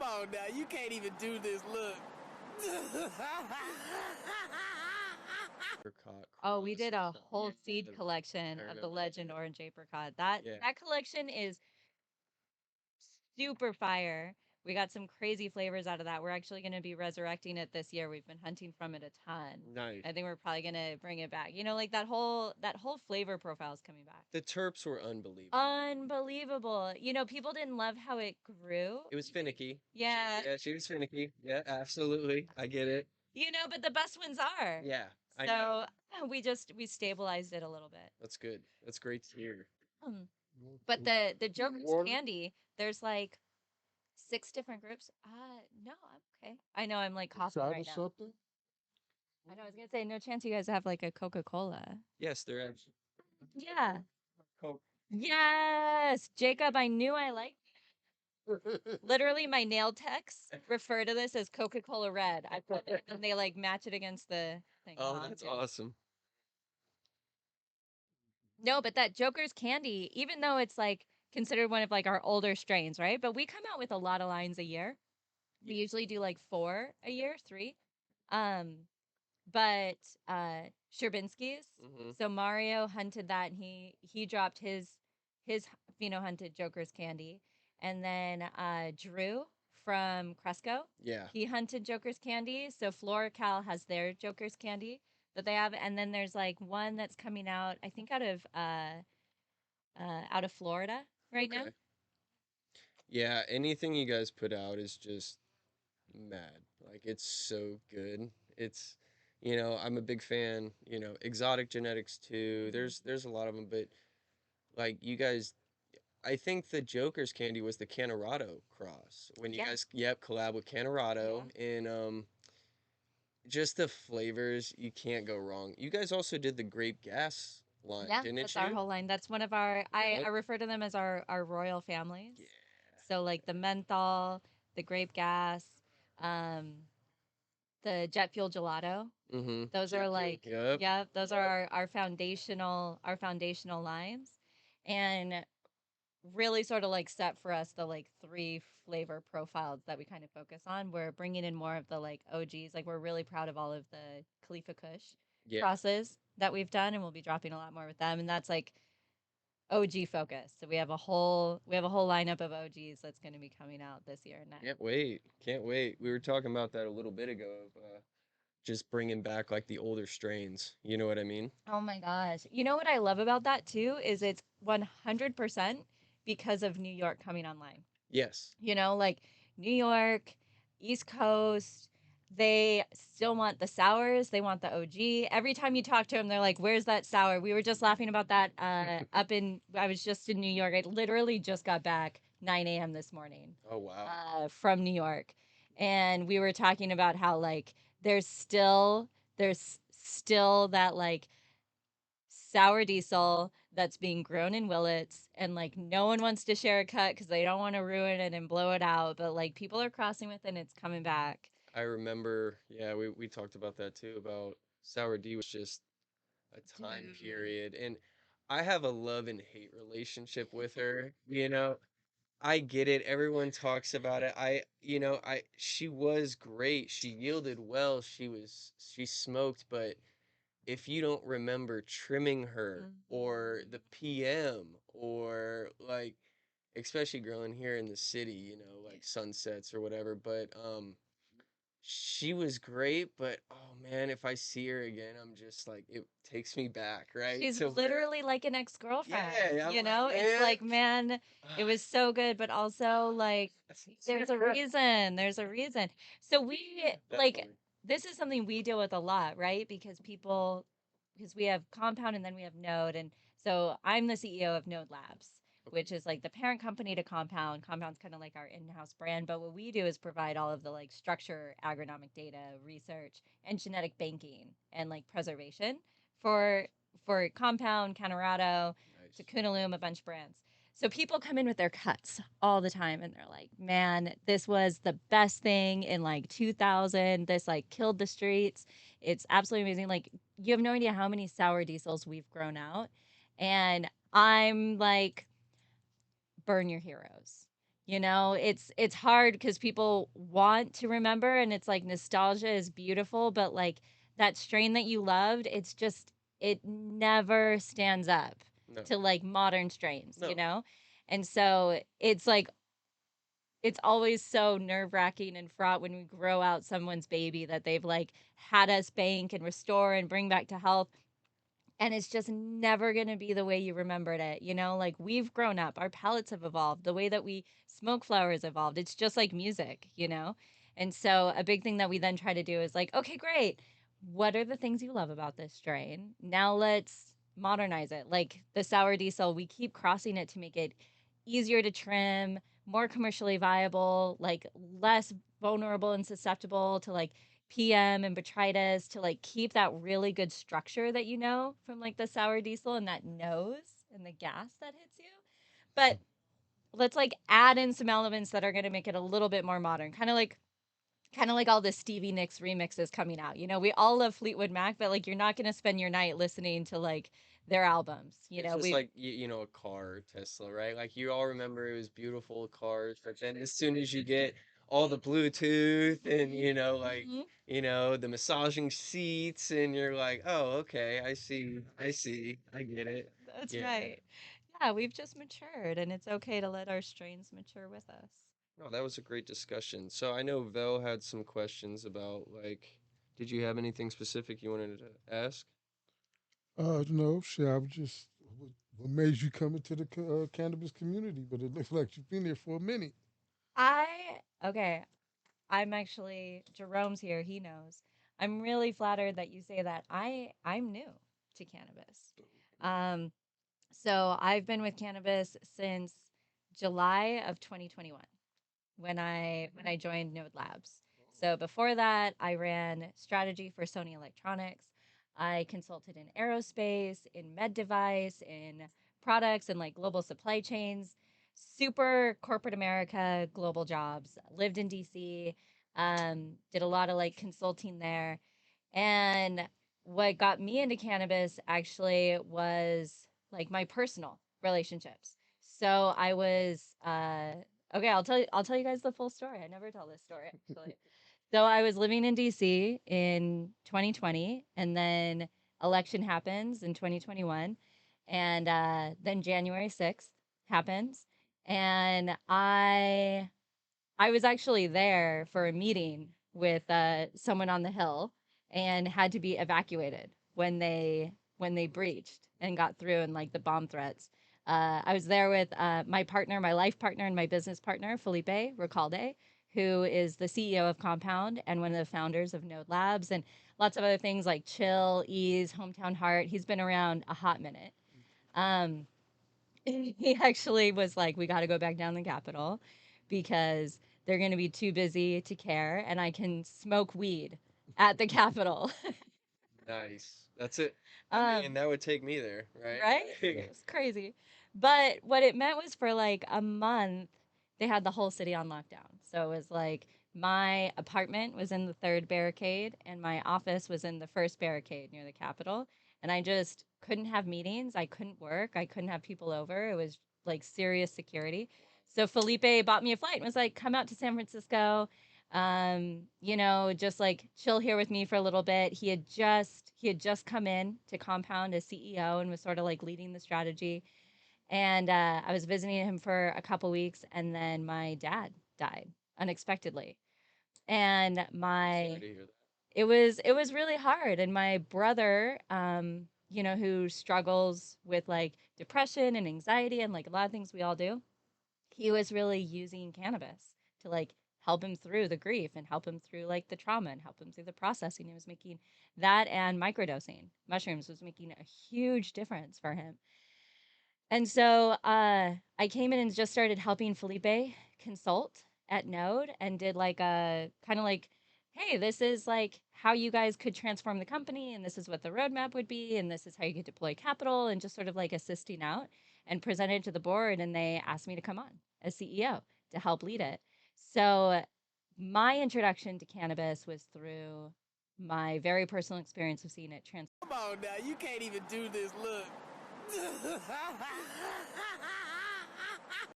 on now. You can't even do this. Look. Apricot Oh, we cross did or a whole something. seed collection of the Legend Orange Apricot. That Yeah. that collection is super fire. We got some crazy flavors out of that. We're actually going to be resurrecting it this year. We've been hunting from it a ton. Nice. I think we're probably going to bring it back. You know, like that whole flavor profile is coming back. The terps were unbelievable. Unbelievable. You know, people didn't love how it grew. It was finicky. Yeah. Yeah, she was finicky. Yeah, absolutely. I get it. You know, but the best ones are. Yeah, I know. So we stabilized it a little bit. That's good. That's great to hear. But the Joker's candy, there's like 6 different groups. No, I'm okay. I know I'm like coughing right now. something? I know I was gonna say, no chance you guys have like a Coca-Cola. Yes, they're actually. Yeah. Coke. Yes, Jacob. I knew I liked. Literally, my nail techs refer to this as Coca-Cola Red. I put it, and they like match it against the thing. Oh, that's awesome. No, but that Joker's candy, even though it's like considered one of like our older strains, right? But we come out with a lot of lines a year. We usually do like 4 a year, 3. Um, but Sherbinski's. Mm-hmm. So Mario hunted that, and he dropped his pheno hunted Joker's candy, and then Drew from Cresco. Yeah. He hunted Joker's candy. So FloraCal has their Joker's candy that they have, and then there's like one that's coming out, I think out of Florida right now. Yeah, anything you guys put out is just mad. Like it's so good. It's I'm a big fan, exotic genetics too. There's a lot of them, but like you guys I think the Joker's candy was the Canorado cross. When you guys collab with Canorado and just the flavors, you can't go wrong. You guys also did the grape gas line, Yeah, didn't that's you? our whole line. That's one of our I refer to them as our royal families. Yeah. So like the menthol, the grape gas, um, the jet fuel gelato. Mm-hmm. Those are like Yep. yeah, those are our foundational lines. And really sort of like set for us the like 3 flavor profiles that we kind of focus on. We're bringing in more of the like OGs. Like we're really proud of all of the Khalifa Kush crosses that we've done, and we'll be dropping a lot more with them. And that's like OG focus. So we have a whole lineup of OGs that's going to be coming out this year and next. Can't wait. Can't wait. We were talking about that a little bit ago of just bringing back like the older strains. You know what I mean? Oh my gosh. You know what I love about that too is it's 100% because of New York coming online. Yes. You know, like New York, East Coast, they still want the sours. They want the OG. Every time you talk to them, they're like, "Where's that sour?" We were just laughing about that I was just in New York. I literally just got back 9 a.m. this morning. Oh wow. From New York, and we were talking about how like there's still that like sour diesel that's being grown in Willits, and like no one wants to share a cut because they don't want to ruin it and blow it out, but like people are crossing with it and it's coming back. I remember, yeah, we talked about that too, about Sour D was just a time period. And I have a love and hate relationship with her, I get it. Everyone talks about it. She was great. She yielded well. She smoked, but if you don't remember trimming her or the PM or like especially growing here in the city, like sunsets or whatever, but she was great, but oh man, if I see her again, I'm just like it takes me back, right? She's To literally like an ex-girlfriend. Yeah, You know, it's like, man, it was so good, but also like there's a reason. There's a reason. So we like this is something we deal with a lot, right? Because we have Compound and then we have Node, and so I'm the CEO of Node Labs, which is like the parent company to Compound. Compound's kind of like our in-house brand, but what we do is provide all of the like structure, agronomic data, research, and genetic banking and like preservation for Compound, Canorado, to Kunalum, a bunch of brands. So people come in with their cuts all the time and they're like, man, this was the best thing in like 2000. This like killed the streets. It's absolutely amazing. Like you have no idea how many sour diesels we've grown out. And I'm like, burn your heroes. You know, it's hard because people want to remember, and it's like nostalgia is beautiful, but like that strain that you loved, it's just it never stands up No, to like modern strains, you no. know? And so it's like it's always so nerve-wracking and fraught when we grow out someone's baby that they've like had us bank and restore and bring back to health, and it's just never going to be the way you remembered it. You know, like we've grown up, our palates have evolved, the way that we smoke flowers evolved. It's just like music, you know? And so a big thing that we then try to do is like, okay, great. What are the things you love about this strain? Now let's modernize it. Like the sour diesel, we keep crossing it to make it easier to trim, more commercially viable, like less vulnerable and susceptible to like PM and botrytis, to like keep that really good structure that you know from like the sour diesel and that nose and the gas that hits you. But let's like add in some elements that are going to make it a little bit more modern. Kind of like all the Stevie Nicks remixes coming out. You know, we all love Fleetwood Mac, but like you're not going to spend your night listening to like their albums. You It's know, just we like you know a car, Tesla, right? Like you all remember it was beautiful cars, but then as soon as you get all the Bluetooth and like Mhm. the massaging seats, and you're like, oh, okay, I see, I get it. That's Yeah. right. Yeah, we've just matured, and it's okay to let our strains mature with us. No, that was a great discussion. So I know Vel had some questions about like, did you have anything specific you wanted to ask? No, shit. I was just what made you come into the cannabis community, but it looks like you've been there for a minute. Okay, I'm actually Jerome's here, he knows. I'm really flattered that you say that. I'm new to cannabis. Um so I've been with cannabis since July of 2021 when I joined Node Labs. So before that, I ran strategy for Sony Electronics. I consulted in aerospace, in med device, in products and like global supply chains. Super corporate America, global jobs. Lived in DC. Did a lot of like consulting there. And what got me into cannabis actually was like my personal relationships. So I was okay, I'll tell you guys the full story. I never tell this story actually. So I was living in DC in 2020, and then election happens in 2021, and then January 6th happens, and I was actually there for a meeting with someone on the Hill and had to be evacuated when they breached and got through and like the bomb threats. I was there with my partner, my life partner, and my business partner, Felipe Recalde, who is the CEO of Compound and one of the founders of Node Labs, and lots of other things like Chill, Ease, Hometown Heart. He's been around a hot minute. Um, he actually was like, "We got to go back down the Capitol because they're going to be too busy to care, and I can smoke weed at the Capitol." Nice. That's it. I mean, um, that would take me there, right? right? Yeah. It's crazy. But what it meant was for like a month, they had the whole city on lockdown. So it was like my apartment was in the third barricade and my office was in the first barricade near the Capitol. And I just couldn't have meetings. I couldn't work. I couldn't have people over. It was like serious security. So Felipe bought me a flight and was like, come out to San Francisco, just like chill here with me for a little bit. He had just come in to Compound as CEO and was sort of like leading the strategy. And I was visiting him for a couple weeks, and then my dad died unexpectedly. And Sorry my to hear that. it was really hard. And my brother, who struggles with like depression and anxiety and like a lot of things we all do, he was really using cannabis to like help him through the grief and help him through like the trauma and help him through the processing. He was making that, and microdosing mushrooms was making a huge difference for him. And so I came in and just started helping Felipe consult at Node and did like a kind of like, hey, this is like how you guys could transform the company, and this is what the roadmap would be, and this is how you could deploy capital, and just sort of like assisting out and presented to the board. And they asked me to come on as CEO to help lead it. So my introduction to cannabis was through my very personal experience of seeing it Come on now, you can't even do this. Look.